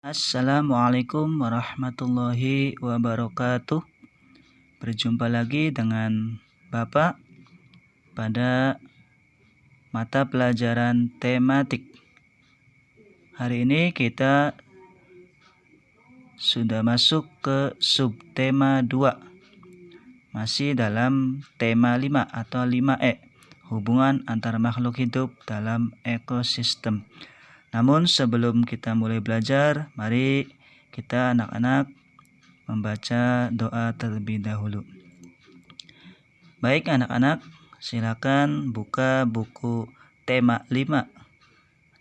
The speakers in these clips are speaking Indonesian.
Assalamualaikum warahmatullahi wabarakatuh. Berjumpa lagi dengan Bapak pada mata pelajaran tematik. Hari ini kita sudah masuk ke subtema 2. Masih dalam tema 5 atau 5E, hubungan antara makhluk hidup dalam ekosistem. Namun sebelum kita mulai belajar, mari kita anak-anak membaca doa terlebih dahulu. Baik anak-anak, silakan buka buku tema 5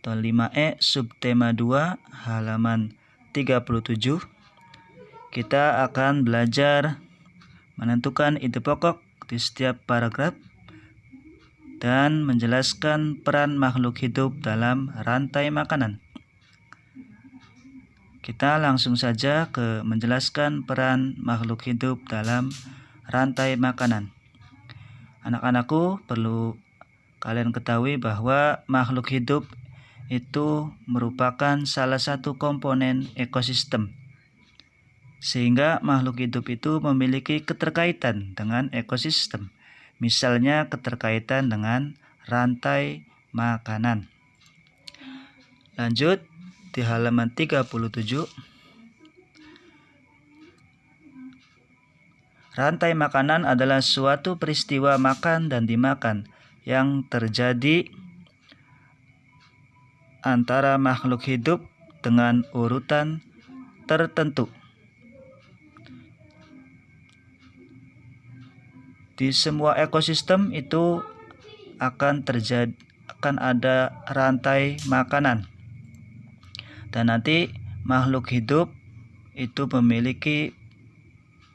atau 5E subtema 2 halaman 37. Kita akan belajar menentukan ide pokok di setiap paragraf dan menjelaskan peran makhluk hidup dalam rantai makanan. Kita langsung saja ke menjelaskan peran makhluk hidup dalam rantai makanan. Anak-anakku, perlu kalian ketahui bahwa makhluk hidup itu merupakan salah satu komponen ekosistem. Sehingga makhluk hidup itu memiliki keterkaitan dengan ekosistem. Misalnya keterkaitan dengan rantai makanan. Lanjut di halaman 37. Rantai makanan adalah suatu peristiwa makan dan dimakan yang terjadi antara makhluk hidup dengan urutan tertentu. Di semua ekosistem itu akan ada rantai makanan. Dan nanti makhluk hidup itu memiliki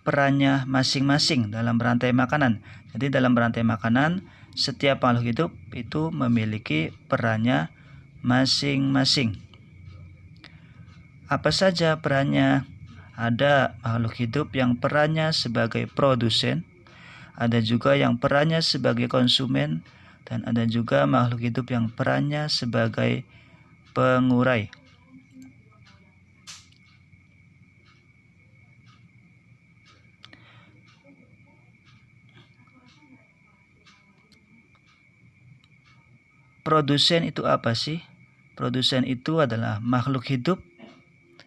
perannya masing-masing dalam rantai makanan. Jadi dalam rantai makanan, setiap makhluk hidup itu memiliki perannya masing-masing. Apa saja perannya? Ada makhluk hidup yang perannya sebagai produsen, ada juga yang perannya sebagai konsumen, dan ada juga makhluk hidup yang perannya sebagai pengurai. Produsen itu apa sih? Produsen itu adalah makhluk hidup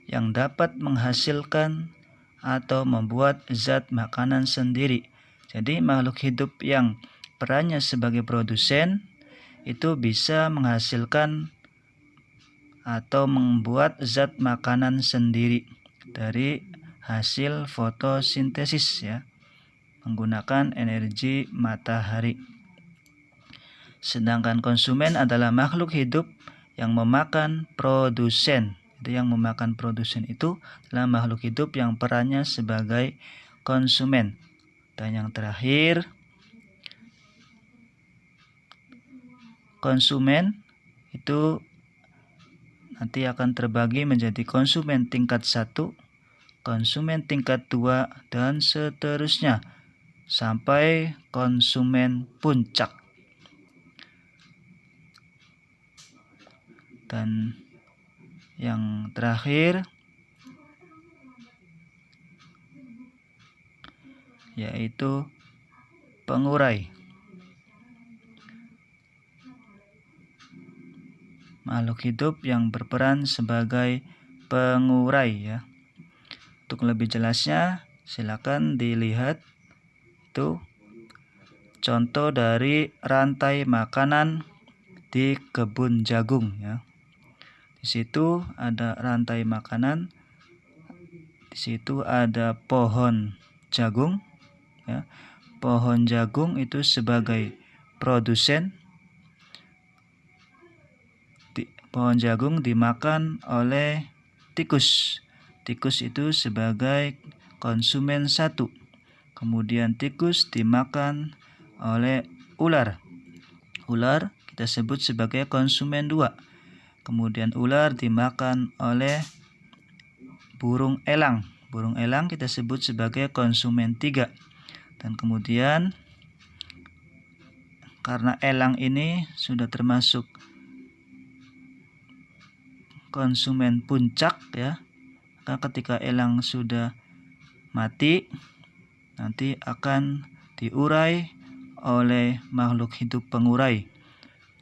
yang dapat menghasilkan atau membuat zat makanan sendiri. Jadi makhluk hidup yang perannya sebagai produsen itu bisa menghasilkan atau membuat zat makanan sendiri dari hasil fotosintesis ya, menggunakan energi matahari. Sedangkan konsumen adalah makhluk hidup yang memakan produsen. Jadi yang memakan produsen itu adalah makhluk hidup yang perannya sebagai konsumen. Dan yang terakhir, konsumen itu nanti akan terbagi menjadi konsumen tingkat 1, konsumen tingkat 2, dan seterusnya sampai konsumen puncak. Dan yang terakhir yaitu pengurai. Makhluk hidup yang berperan sebagai pengurai ya. Untuk lebih jelasnya silakan dilihat itu contoh dari rantai makanan di kebun jagung ya. Di situ ada rantai makanan. Di situ ada pohon jagung ya. Pohon jagung itu sebagai produsen. Pohon jagung dimakan oleh tikus. Tikus itu sebagai konsumen 1. Kemudian tikus dimakan oleh ular. Ular kita sebut sebagai konsumen 2. Kemudian ular dimakan oleh burung elang. Burung elang kita sebut sebagai konsumen 3. Dan kemudian karena elang ini sudah termasuk konsumen puncak ya, Maka ketika elang sudah mati, nanti akan diurai oleh makhluk hidup pengurai.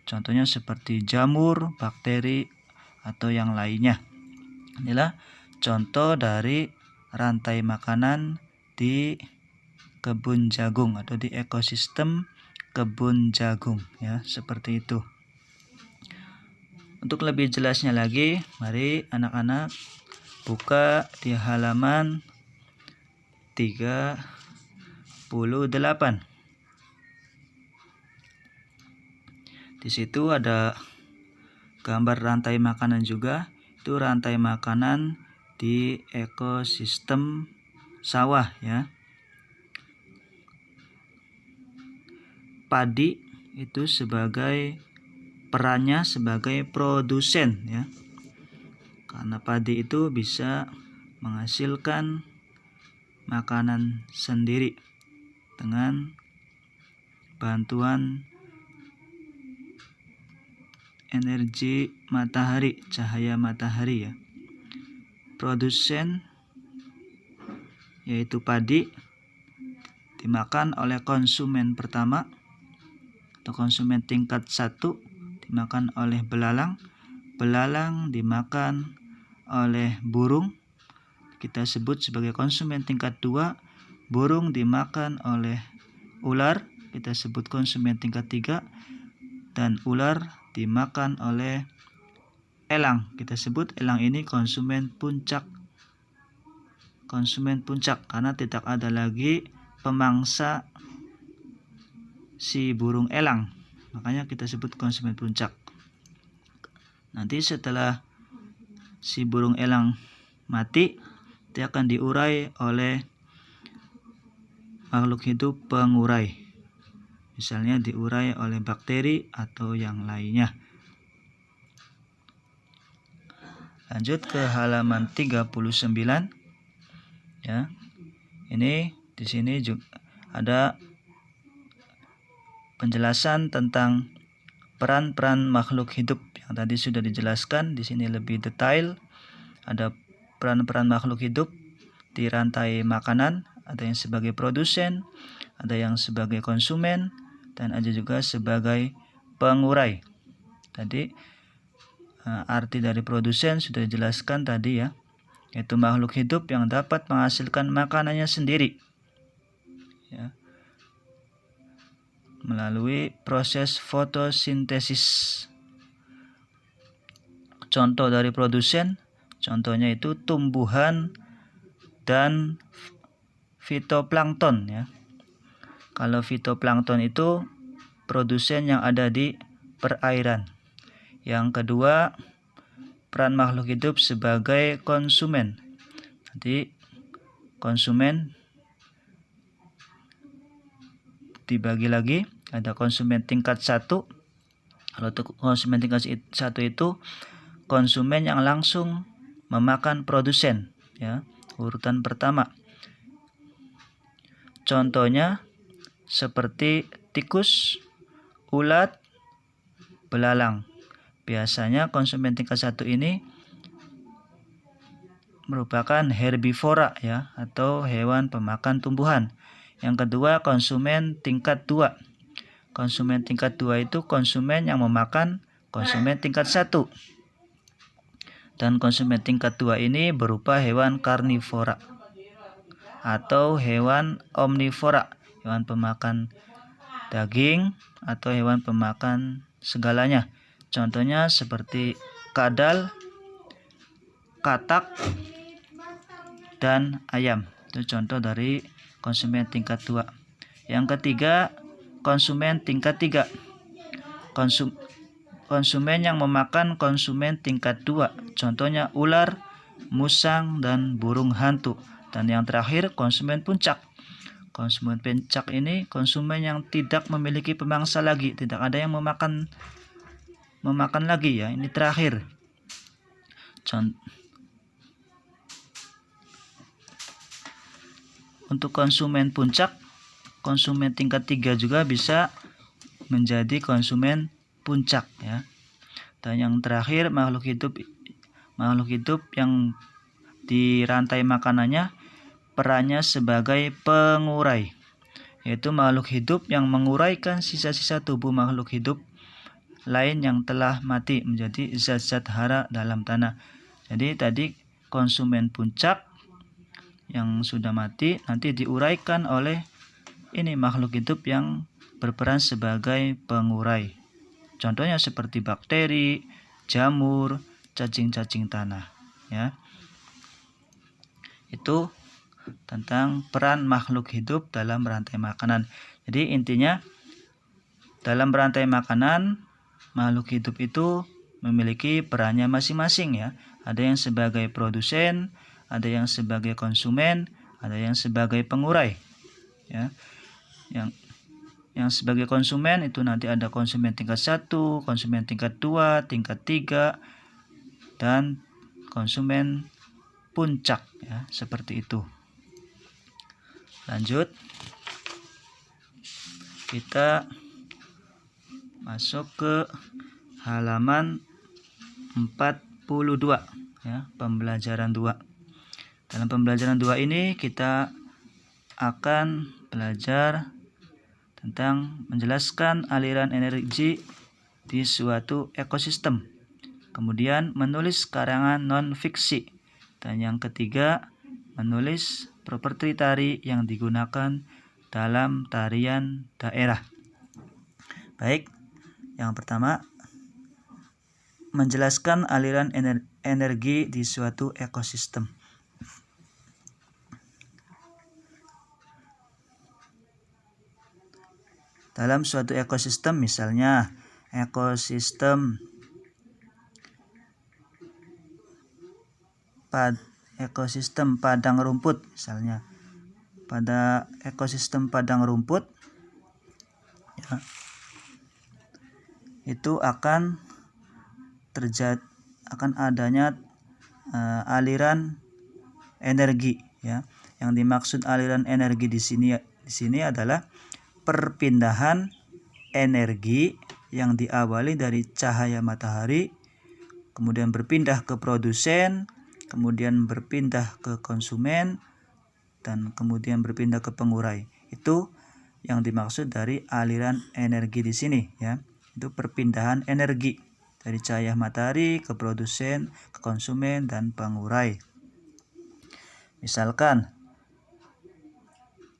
Contohnya seperti jamur, bakteri, atau yang lainnya. Inilah contoh dari rantai makanan di kebun jagung atau di ekosistem kebun jagung, ya, seperti itu. Untuk lebih jelasnya lagi, mari anak-anak buka di halaman 38. Di situ ada gambar rantai makanan juga. Itu rantai makanan di ekosistem sawah, ya. Padi itu perannya sebagai produsen, ya. Karena padi itu bisa menghasilkan makanan sendiri dengan bantuan energi matahari, cahaya matahari, ya. Produsen yaitu padi dimakan oleh konsumen pertama atau konsumen tingkat 1, dimakan oleh belalang. Belalang dimakan oleh burung, kita sebut sebagai konsumen tingkat 2. Burung dimakan oleh ular, kita sebut konsumen tingkat 3. Dan ular dimakan oleh elang, kita sebut elang ini konsumen puncak. Konsumen puncak karena tidak ada lagi pemangsa si burung elang, makanya kita sebut konsumen puncak. Nanti setelah si burung elang mati, dia akan diurai oleh makhluk hidup pengurai. Misalnya diurai oleh bakteri atau yang lainnya. Lanjut ke halaman 39. Ya. Ini di sini juga ada penjelasan tentang peran-peran makhluk hidup yang tadi sudah dijelaskan. Di sini lebih detail. Ada peran-peran makhluk hidup di rantai makanan. Ada yang sebagai produsen, ada yang sebagai konsumen, dan ada juga sebagai pengurai. Tadi arti dari produsen sudah dijelaskan tadi, ya, yaitu makhluk hidup yang dapat menghasilkan makanannya sendiri, ya, melalui proses fotosintesis. Contoh dari produsen, contohnya itu tumbuhan dan fitoplankton, ya. Kalau fitoplankton itu produsen yang ada di perairan. Yang kedua, peran makhluk hidup sebagai konsumen. Jadi konsumen dibagi lagi, ada konsumen tingkat 1. Kalau konsumen tingkat 1 itu konsumen yang langsung memakan produsen, ya, urutan pertama. Contohnya seperti tikus, ulat, belalang. Biasanya konsumen tingkat 1 ini merupakan herbivora, ya, atau hewan pemakan tumbuhan. Yang kedua, konsumen tingkat 2. Konsumen tingkat 2 itu konsumen yang memakan konsumen tingkat 1. Dan konsumen tingkat 2 ini berupa hewan karnivora atau hewan omnivora, hewan pemakan daging atau hewan pemakan segalanya. Contohnya seperti kadal, katak, dan ayam. Itu contoh dari konsumen tingkat 2. Yang ketiga, konsumen tingkat 3. Konsumen yang memakan konsumen tingkat 2. Contohnya ular, musang, dan burung hantu. Dan yang terakhir, konsumen puncak. Konsumen puncak ini konsumen yang tidak memiliki pemangsa lagi, tidak ada yang memakan lagi, ya. Ini terakhir. Untuk konsumen puncak, konsumen tingkat 3 juga bisa menjadi konsumen puncak, ya. Dan yang terakhir, makhluk hidup yang di rantai makanannya perannya sebagai pengurai, yaitu makhluk hidup yang menguraikan sisa-sisa tubuh makhluk hidup lain yang telah mati menjadi zat-zat hara dalam tanah. Jadi tadi konsumen puncak yang sudah mati nanti diuraikan oleh ini makhluk hidup yang berperan sebagai pengurai. Contohnya seperti bakteri, jamur, cacing-cacing tanah, ya. Itu tentang peran makhluk hidup dalam rantai makanan. Jadi intinya dalam rantai makanan makhluk hidup itu memiliki perannya masing-masing, ya. Ada yang sebagai produsen, ada yang sebagai konsumen, ada yang sebagai pengurai, ya. Yang sebagai konsumen itu nanti ada konsumen tingkat 1, konsumen tingkat 2, tingkat 3, dan konsumen puncak, ya, seperti itu. Lanjut, kita masuk ke halaman 42, ya, pembelajaran 2. Dalam pembelajaran 2 ini kita akan belajar tentang menjelaskan aliran energi di suatu ekosistem. Kemudian menulis karangan non-fiksi. Dan yang ketiga, menulis properti tari yang digunakan dalam tarian daerah. Baik, yang pertama, menjelaskan aliran energi di suatu ekosistem. Dalam suatu ekosistem, misalnya ekosistem padang rumput, misalnya pada ekosistem padang rumput, ya, itu akan adanya aliran energi, ya. Yang dimaksud aliran energi di sini adalah perpindahan energi yang diawali dari cahaya matahari, kemudian berpindah ke produsen, kemudian berpindah ke konsumen, dan kemudian berpindah ke pengurai. Itu yang dimaksud dari aliran energi di sini, ya. Itu perpindahan energi dari cahaya matahari ke produsen, ke konsumen, dan pengurai. Misalkan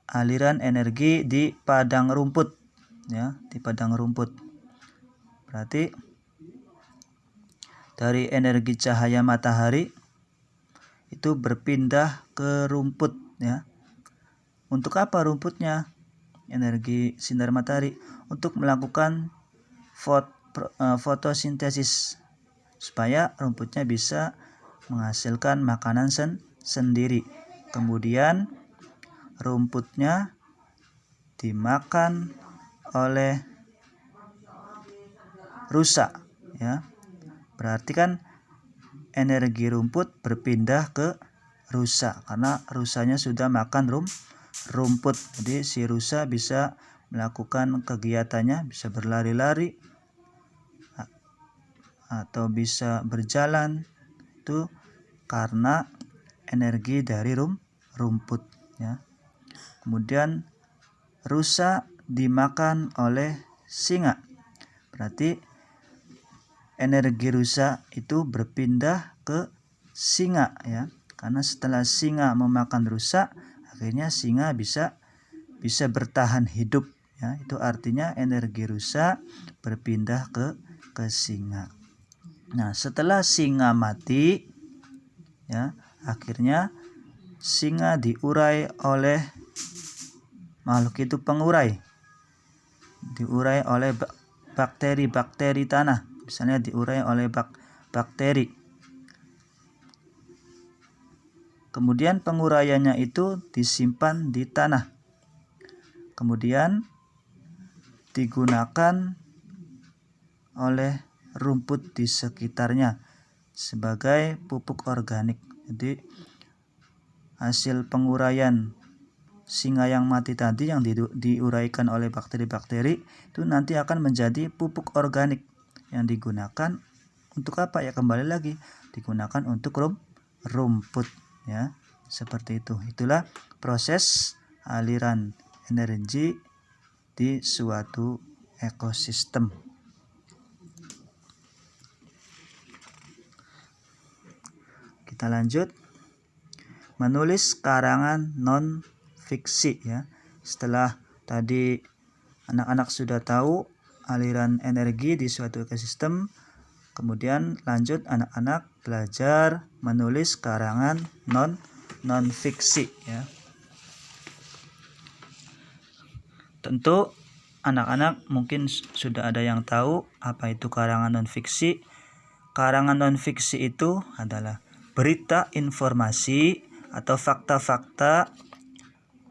aliran energi di padang rumput, ya, di padang rumput. Berarti dari energi cahaya matahari itu berpindah ke rumput, ya. Untuk apa rumputnya? Energi sinar matahari untuk melakukan fotosintesis supaya rumputnya bisa menghasilkan makanan sendiri. Kemudian rumputnya dimakan oleh rusa, ya. Berarti kan energi rumput berpindah ke rusa karena rusanya sudah makan rumput. Jadi si rusa bisa melakukan kegiatannya, bisa berlari-lari atau bisa berjalan, itu karena energi dari rumput, ya. Kemudian rusa dimakan oleh singa. Berarti energi rusa itu berpindah ke singa, ya. Karena setelah singa memakan rusa, akhirnya singa bisa bertahan hidup, ya. Itu artinya energi rusa berpindah ke singa. Nah, setelah singa mati, ya, akhirnya singa diurai oleh makhluk hidup pengurai. Diurai oleh bakteri-bakteri tanah. Misalnya diurai oleh bakteri. Kemudian penguraiannya itu disimpan di tanah. Kemudian digunakan oleh rumput di sekitarnya sebagai pupuk organik. Jadi hasil penguraian singa yang mati tadi yang diuraikan oleh bakteri-bakteri itu nanti akan menjadi pupuk organik yang digunakan untuk apa, ya, kembali lagi digunakan untuk rumput. ya. Seperti itu. Itulah proses aliran energi di suatu ekosistem. Kita lanjut. Menulis karangan non fiksi ya. Setelah tadi anak-anak sudah tahu aliran energi di suatu ekosistem, kemudian lanjut anak-anak belajar menulis karangan non fiksi ya. Tentu anak-anak mungkin sudah ada yang tahu apa itu karangan non fiksi. Karangan non fiksi itu adalah berita, informasi atau fakta-fakta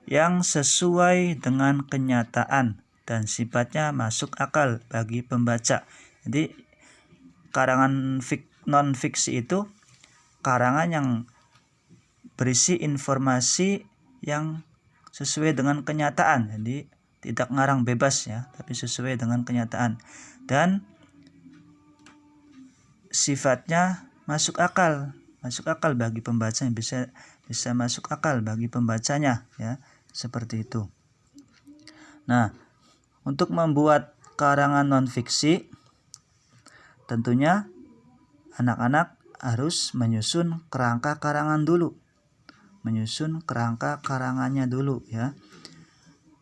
yang sesuai dengan kenyataan dan sifatnya masuk akal bagi pembaca. Jadi karangan non fiksi itu karangan yang berisi informasi yang sesuai dengan kenyataan. Jadi tidak ngarang bebas ya, tapi sesuai dengan kenyataan dan sifatnya masuk akal bagi pembaca, yang bisa masuk akal bagi pembacanya ya, seperti itu. Nah, untuk membuat karangan non fiksi tentunya anak-anak harus menyusun kerangka karangan dulu. Menyusun kerangka karangannya dulu ya.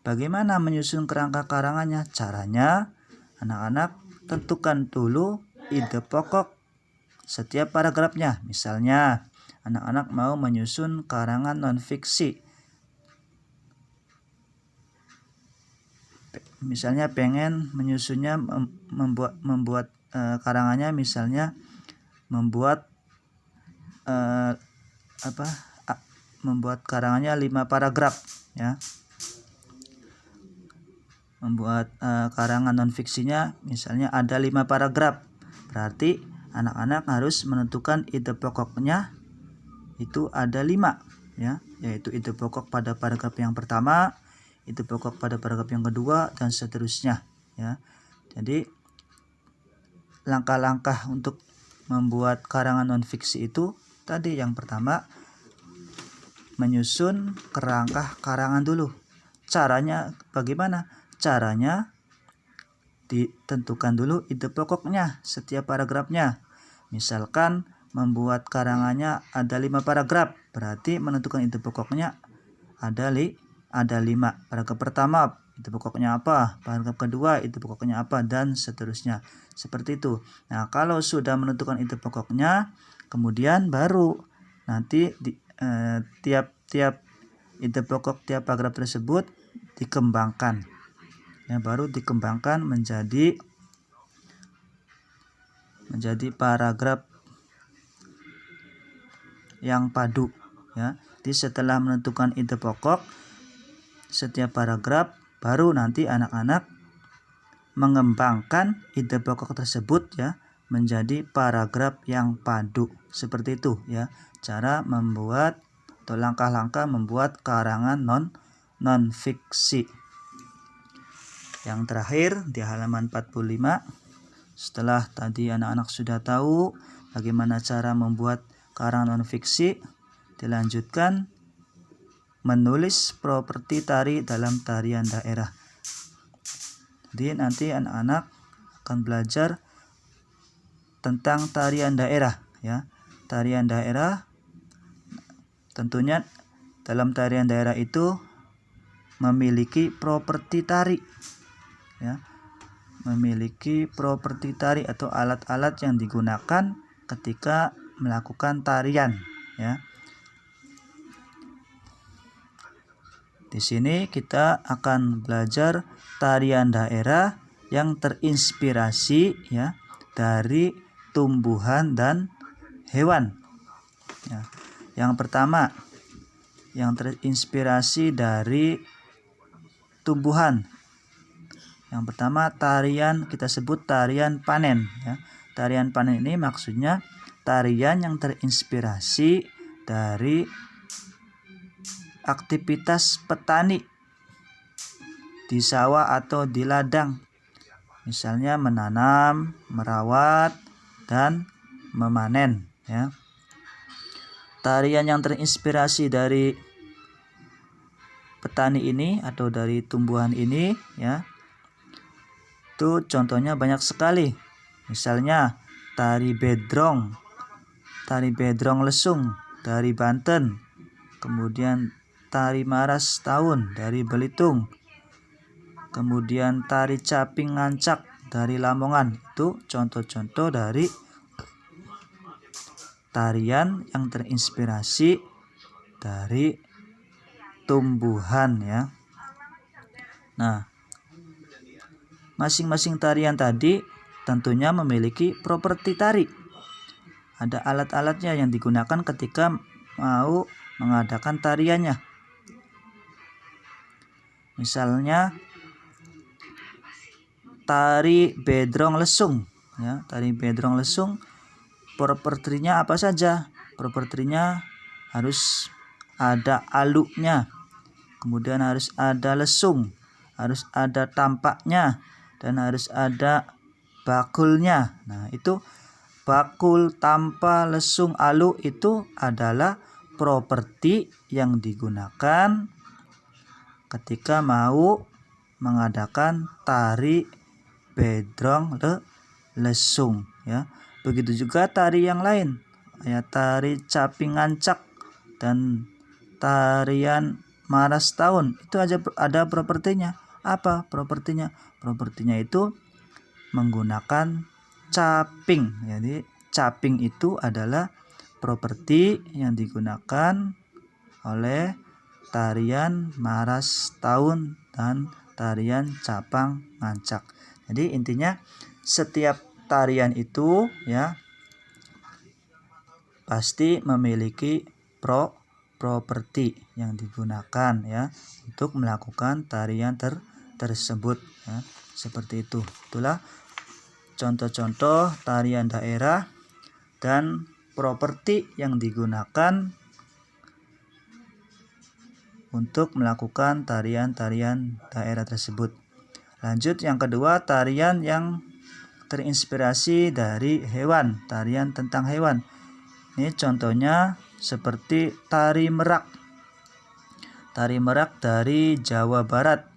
Bagaimana menyusun kerangka karangannya? Caranya anak-anak tentukan dulu ide pokok setiap paragrafnya. Misalnya anak-anak mau menyusun karangan non fiksi. Misalnya pengen menyusunnya membuat karangannya, misalnya membuat membuat karangannya 5 paragraf ya. Membuat karangan non fiksinya misalnya ada 5 paragraf. Berarti anak-anak harus menentukan ide pokoknya itu ada 5 ya, yaitu ide pokok pada paragraf yang pertama, ide pokok pada paragraf yang kedua, dan seterusnya ya. Jadi langkah-langkah untuk membuat karangan non fiksi itu tadi, yang pertama menyusun kerangka karangan dulu. Caranya bagaimana? Caranya ditentukan dulu ide pokoknya setiap paragrafnya. Misalkan membuat karangannya ada 5 paragraf, berarti menentukan ide pokoknya ada 5. Paragraf pertama ide pokoknya apa, paragraf kedua ide pokoknya apa, dan seterusnya. Seperti itu. Nah, kalau sudah menentukan ide pokoknya, kemudian baru nanti tiap ide pokok tiap paragraf tersebut dikembangkan. Ya, baru dikembangkan menjadi paragraf yang padu ya. Jadi setelah menentukan ide pokok setiap paragraf, baru nanti anak-anak mengembangkan ide pokok tersebut ya menjadi paragraf yang padu. Seperti itu ya cara membuat atau langkah-langkah membuat karangan non fiksi. Yang terakhir di halaman 45, setelah tadi anak-anak sudah tahu bagaimana cara membuat karangan non fiksi, dilanjutkan menulis properti tari dalam tarian daerah. Jadi nanti anak-anak akan belajar tentang tarian daerah ya. Tarian daerah tentunya dalam tarian daerah itu memiliki properti tari ya. Memiliki properti tari atau alat-alat yang digunakan ketika melakukan tarian ya. Di sini kita akan belajar tarian daerah yang terinspirasi ya dari tumbuhan dan hewan. Ya. Yang pertama, yang terinspirasi dari tumbuhan. Yang pertama tarian, kita sebut tarian panen ya. Tarian panen ini maksudnya tarian yang terinspirasi dari aktivitas petani di sawah atau di ladang. Misalnya menanam, merawat, dan memanen ya. tarian yang terinspirasi dari petani ini atau dari tumbuhan ini ya, itu contohnya banyak sekali. Misalnya tari bedrong lesung dari Banten, kemudian tari maras tahun dari Belitung, kemudian tari caping ngancak dari Lamongan. Itu contoh-contoh dari tarian yang terinspirasi dari tumbuhan ya. Nah, masing-masing tarian tadi tentunya memiliki properti tari. Ada alat-alatnya yang digunakan ketika mau mengadakan tariannya. Misalnya tari bedrong lesung ya, tari bedrong lesung propertinya apa saja? Propertinya harus ada aluknya, kemudian harus ada lesung, harus ada tampaknya, dan harus ada bakulnya. Nah, itu bakul, tampa, lesung, aluk itu adalah properti yang digunakan ketika mau mengadakan tari bedrong lesung ya. Begitu juga tari yang lain ya, tari caping ngancak dan tarian maras tahun itu ada propertinya. Apa propertinya? Propertinya itu menggunakan caping. Jadi caping itu adalah properti yang digunakan oleh tarian maras tahun dan tarian capang ngancak. Jadi intinya setiap tarian itu ya pasti memiliki properti yang digunakan ya untuk melakukan tarian tersebut ya. Seperti itu. Itulah contoh-contoh tarian daerah dan properti yang digunakan untuk melakukan tarian-tarian daerah tersebut. Lanjut yang kedua, tarian yang terinspirasi dari hewan, tarian tentang hewan. Ini contohnya seperti tari merak. Tari merak dari Jawa Barat.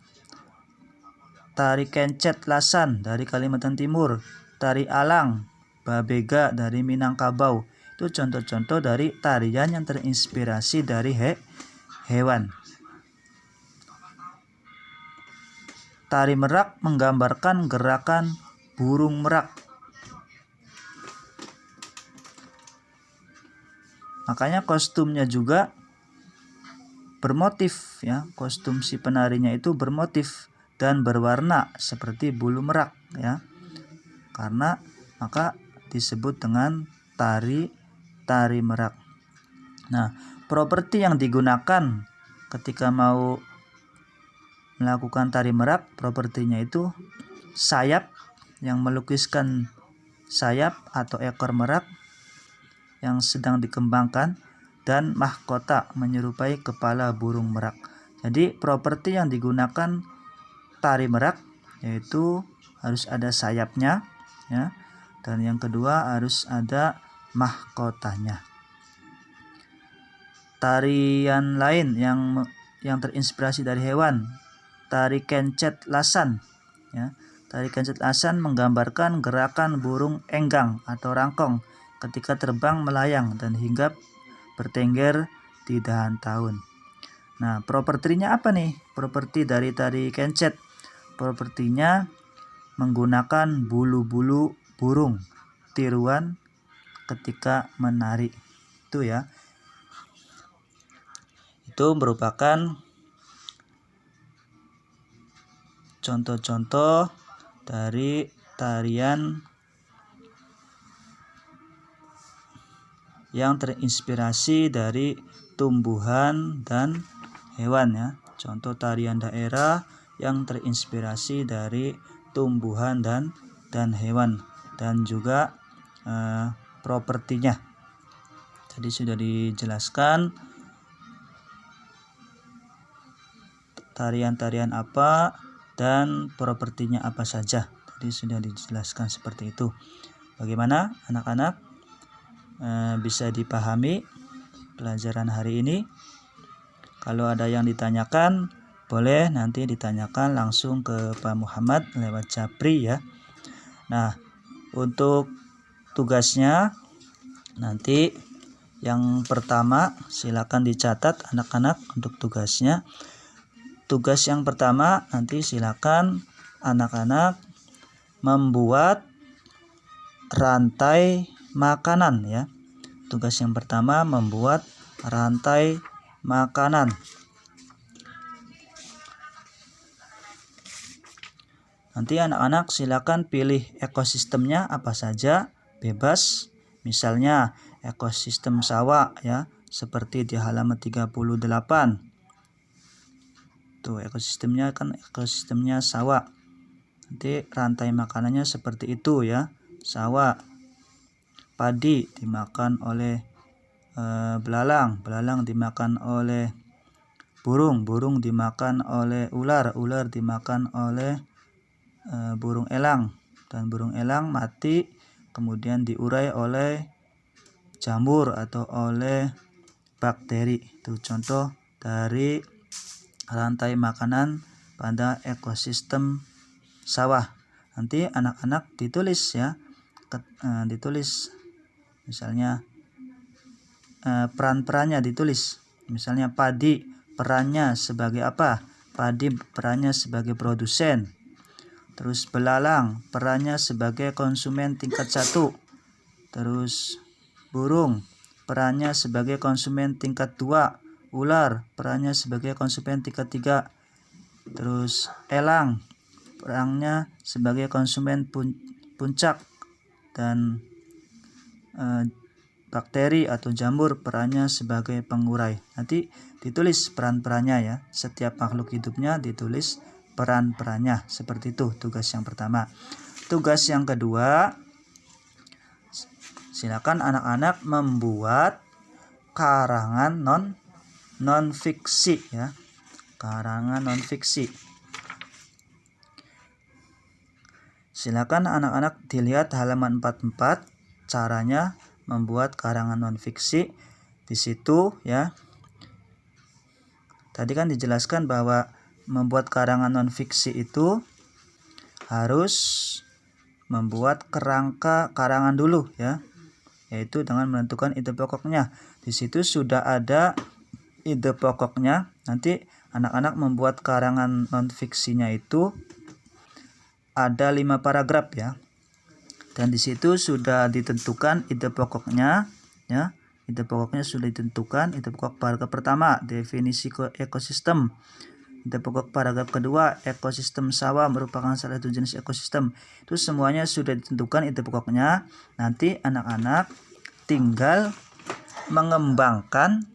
Tari kencet lasan dari Kalimantan Timur. Tari alang, babega dari Minangkabau. Itu contoh-contoh dari tarian yang terinspirasi dari hewan. Tari merak menggambarkan gerakan burung merak. Makanya kostumnya juga bermotif ya, kostum si penarinya itu bermotif dan berwarna seperti bulu merak ya. Karena maka disebut dengan tari merak. Nah, properti yang digunakan ketika mau melakukan tari merak, propertinya itu sayap yang melukiskan sayap atau ekor merak yang sedang dikembangkan, dan mahkota menyerupai kepala burung merak. Jadi properti yang digunakan tari merak yaitu harus ada sayapnya ya, dan yang kedua harus ada mahkotanya. Tarian lain yang terinspirasi dari hewan, tari kencet lasan ya. Tari kencet lasan menggambarkan gerakan burung enggang atau rangkong ketika terbang melayang dan hinggap bertengger di dahan tahun. Nah, propertinya apa nih? Properti dari tari kencet. Propertinya menggunakan bulu-bulu burung tiruan ketika menari. Itu ya. Itu merupakan contoh-contoh dari tarian yang terinspirasi dari tumbuhan dan hewan ya. Contoh tarian daerah yang terinspirasi dari tumbuhan dan hewan, dan juga propertinya. Tadi sudah dijelaskan tarian-tarian apa dan propertinya apa saja. Tadi sudah dijelaskan seperti itu. Bagaimana anak-anak? Bisa dipahami? pelajaran hari ini. Kalau ada yang ditanyakan, boleh nanti ditanyakan langsung ke Pak Muhammad lewat Japri ya. Nah, untuk tugasnya nanti yang pertama silakan dicatat anak-anak untuk tugasnya. Tugas yang pertama nanti silakan anak-anak membuat rantai makanan ya. Tugas yang pertama membuat rantai makanan. Nanti anak-anak silakan pilih ekosistemnya apa saja, bebas. Misalnya ekosistem sawah ya, seperti di halaman 38. Tuh ekosistemnya kan ekosistemnya sawah. Nanti rantai makanannya seperti itu ya. Sawah. Padi dimakan oleh belalang, belalang dimakan oleh burung, burung dimakan oleh ular, ular dimakan oleh burung elang, dan burung elang mati kemudian diurai oleh jamur atau oleh bakteri. Itu contoh dari rantai makanan pada ekosistem sawah. Nanti anak-anak ditulis ya, ditulis misalnya peran-perannya ditulis. Misalnya padi perannya sebagai apa? Padi perannya sebagai produsen. Terus belalang perannya sebagai konsumen tingkat 1. Terus burung perannya sebagai konsumen tingkat 2. Ular perannya sebagai konsumen tingkat 3. Terus elang perannya sebagai konsumen puncak, dan bakteri atau jamur perannya sebagai pengurai. Nanti ditulis peran-perannya ya. Setiap makhluk hidupnya ditulis peran-perannya. Seperti itu tugas yang pertama. Tugas yang kedua, silakan anak-anak membuat karangan non-fiksi ya. Karangan non-fiksi. Silakan anak-anak dilihat halaman 44 caranya membuat karangan non-fiksi. Di situ ya. Tadi kan dijelaskan bahwa membuat karangan non-fiksi itu harus membuat kerangka karangan dulu ya. Yaitu dengan menentukan ide pokoknya. Di situ sudah ada ide pokoknya. Nanti anak-anak membuat karangan non-fiksinya itu ada 5 paragraf ya. Dan di situ sudah ditentukan ide pokoknya ya. Ide pokoknya sudah ditentukan. Ide pokok paragraf pertama, definisi ekosistem. Ide pokok paragraf kedua, ekosistem sawah merupakan salah satu jenis ekosistem. Itu semuanya sudah ditentukan ide pokoknya. Nanti anak-anak tinggal mengembangkan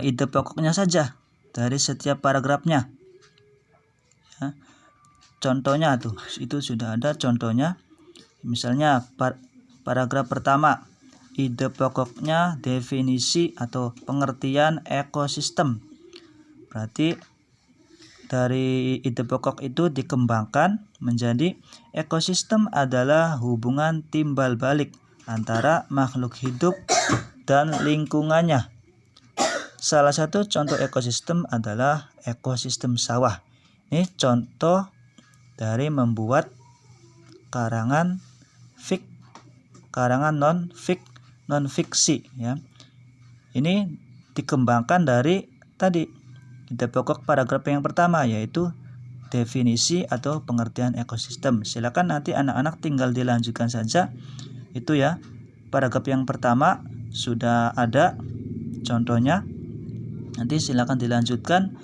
ide pokoknya saja dari setiap paragrafnya. Ya. Contohnya tuh, itu sudah ada contohnya. Misalnya paragraf pertama, ide pokoknya definisi atau pengertian ekosistem. Berarti dari ide pokok itu dikembangkan menjadi ekosistem adalah hubungan timbal balik antara makhluk hidup dan lingkungannya. Salah satu contoh ekosistem adalah ekosistem sawah. Ini contoh dari membuat karangan non-fiksi ya. Ini dikembangkan dari tadi ide pokok paragraf yang pertama, yaitu definisi atau pengertian ekosistem. Silakan nanti anak-anak tinggal dilanjutkan saja itu ya. Paragraf yang pertama sudah ada contohnya. Nanti silakan dilanjutkan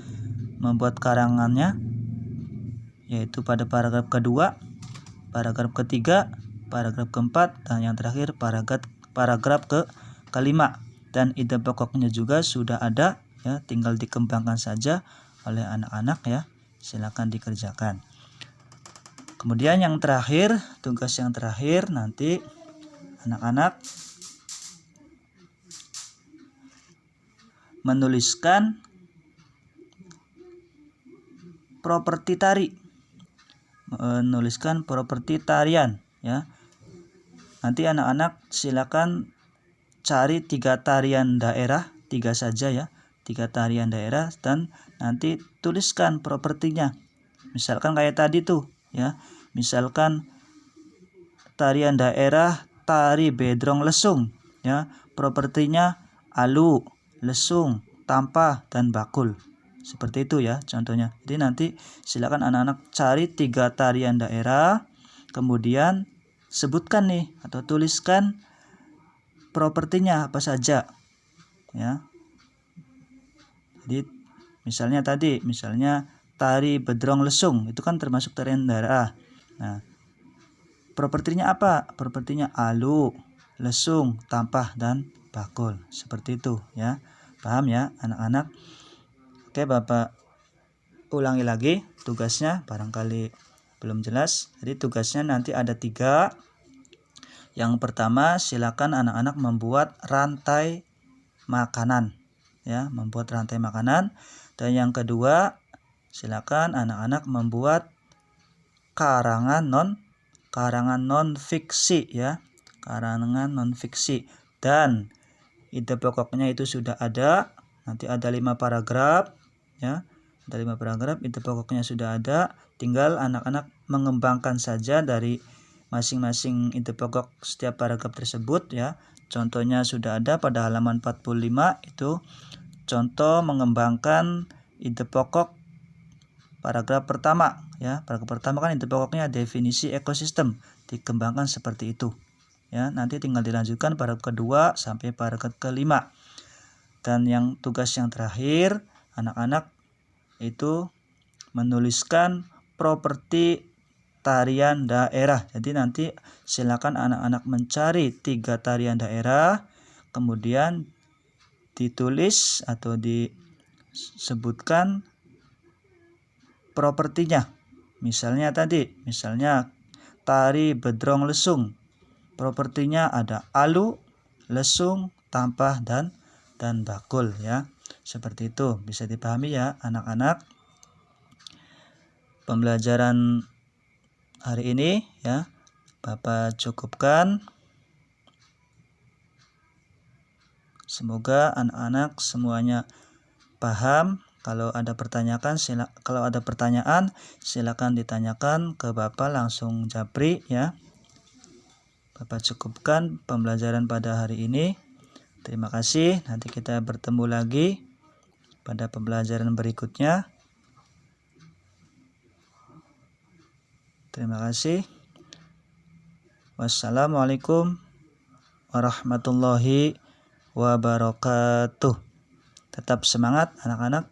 membuat karangannya, yaitu pada paragraf kedua, paragraf ketiga, paragraf keempat, dan yang terakhir paragraf kelima. Dan ide pokoknya juga sudah ada ya, tinggal dikembangkan saja oleh anak-anak ya. Silakan dikerjakan. Kemudian yang terakhir, tugas yang terakhir nanti anak-anak menuliskan properti tari. Menuliskan properti tarian ya. Nanti anak-anak silakan cari 3 tarian daerah, 3 saja ya, 3 tarian daerah, dan nanti tuliskan propertinya. Misalkan kayak tadi tuh ya, misalkan tarian daerah tari Bedrong Lesung ya, propertinya alu, lesung, tampah, dan bakul. Seperti itu ya contohnya. Jadi nanti silakan anak-anak cari 3 tarian daerah, kemudian sebutkan nih atau tuliskan propertinya apa saja ya. Jadi misalnya tari Bedrong Lesung itu kan termasuk tarian daerah. Nah, propertinya apa? Propertinya alu, lesung, tampah, dan bakul. Seperti itu ya. Paham ya anak-anak? Oke, Bapak ulangi lagi tugasnya, barangkali belum jelas. Jadi tugasnya nanti ada 3. Yang pertama, silakan anak-anak membuat rantai makanan ya, membuat rantai makanan. Dan yang kedua, silakan anak-anak membuat karangan non fiksi ya, karangan non fiksi. Dan ide pokoknya itu sudah ada, nanti ada 5 paragraf ya, ada 5 paragraf, ide pokoknya sudah ada, tinggal anak-anak mengembangkan saja dari masing-masing ide pokok setiap paragraf tersebut ya. Contohnya sudah ada pada halaman 45, itu contoh mengembangkan ide pokok paragraf pertama ya. Paragraf pertama kan ide pokoknya definisi ekosistem, dikembangkan seperti itu ya. Nanti tinggal dilanjutkan paragraf kedua sampai paragraf kelima. Dan yang tugas yang terakhir, anak-anak itu menuliskan properti tarian daerah. Jadi nanti silakan anak-anak mencari 3 tarian daerah, kemudian ditulis atau disebutkan propertinya. Misalnya tari Bedrong Lesung, propertinya ada alu, lesung, tampah, dan bakul ya. Seperti itu, bisa dipahami ya anak-anak. Pembelajaran hari ini ya Bapak cukupkan. Semoga anak-anak semuanya paham. Kalau ada pertanyaan silakan ditanyakan ke Bapak, langsung japri ya. Bapak cukupkan pembelajaran pada hari ini. Terima kasih. Nanti kita bertemu lagi pada pembelajaran berikutnya. Terima kasih. Wassalamualaikum warahmatullahi wabarakatuh. Tetap semangat anak-anak.